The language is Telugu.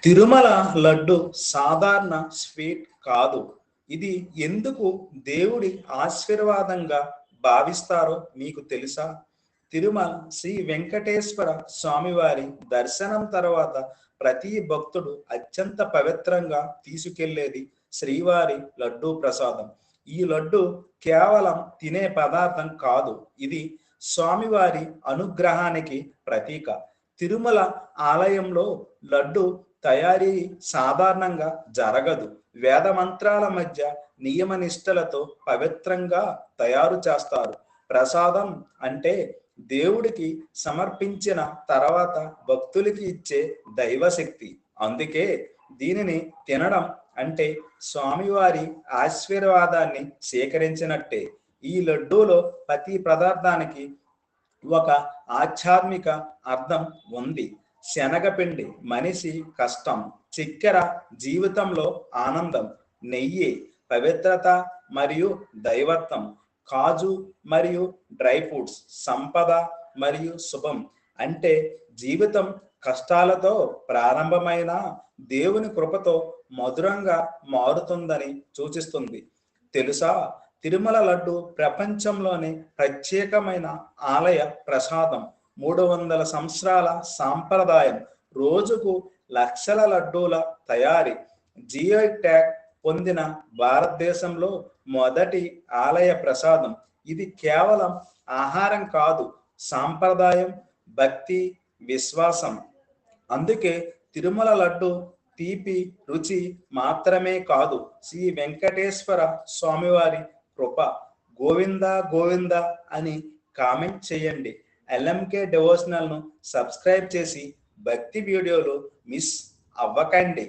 తిరుమల లడ్డు సాధారణ స్వీట్ కాదు. ఇది ఎందుకు దేవుడి ఆశీర్వాదంగా భావిస్తారో మీకు తెలుసా? తిరుమల శ్రీ వెంకటేశ్వర స్వామివారి దర్శనం తర్వాత ప్రతి భక్తుడు అత్యంత పవిత్రంగా తీసుకెళ్లేది శ్రీవారి లడ్డూ ప్రసాదం. ఈ లడ్డు కేవలం తినే పదార్థం కాదు, ఇది స్వామివారి అనుగ్రహానికి ప్రతీక. తిరుమల ఆలయంలో లడ్డు తయారీ సాధారణంగా జరగదు. వేద మంత్రాల మధ్య నియమనిష్టలతో పవిత్రంగా తయారు చేస్తారు. ప్రసాదం అంటే దేవుడికి సమర్పించిన తర్వాత భక్తులకి ఇచ్చే దైవశక్తి. అందుకే దీనిని తినడం అంటే స్వామివారి ఆశీర్వాదాన్ని సేకరించినట్టే. ఈ లడ్డూలో ప్రతి పదార్థానికి ఒక ఆధ్యాత్మిక అర్థం ఉంది. శనగపిండి మనిషి కష్టం, చక్కెర జీవితంలో ఆనందం, నెయ్యి పవిత్రత మరియు దైవత్వం, కాజు మరియు డ్రై ఫ్రూట్స్ సంపద మరియు శుభం. అంటే జీవితం కష్టాలతో ప్రారంభమైన దేవుని కృపతో మధురంగా మారుతుందని సూచిస్తుంది. తెలుసా, తిరుమల లడ్డు ప్రపంచంలోని ప్రత్యేకమైన ఆలయ ప్రసాదం. 300 సంవత్సరాల సాంప్రదాయం, రోజుకు లక్షల లడ్డూల తయారీ, జిఐ ట్యాగ్ పొందిన భారతదేశంలో మొదటి ఆలయ ప్రసాదం. ఇది కేవలం ఆహారం కాదు, సాంప్రదాయం, భక్తి, విశ్వాసం. అందుకే తిరుమల లడ్డు తీపి రుచి మాత్రమే కాదు, శ్రీ వెంకటేశ్వర స్వామివారి కృప. గోవింద గోవింద అని కామెంట్ చేయండి. ఎల్ఎంకే డివోషనల్ను సబ్స్క్రైబ్ చేసి భక్తి వీడియోలు మిస్ అవ్వకండి.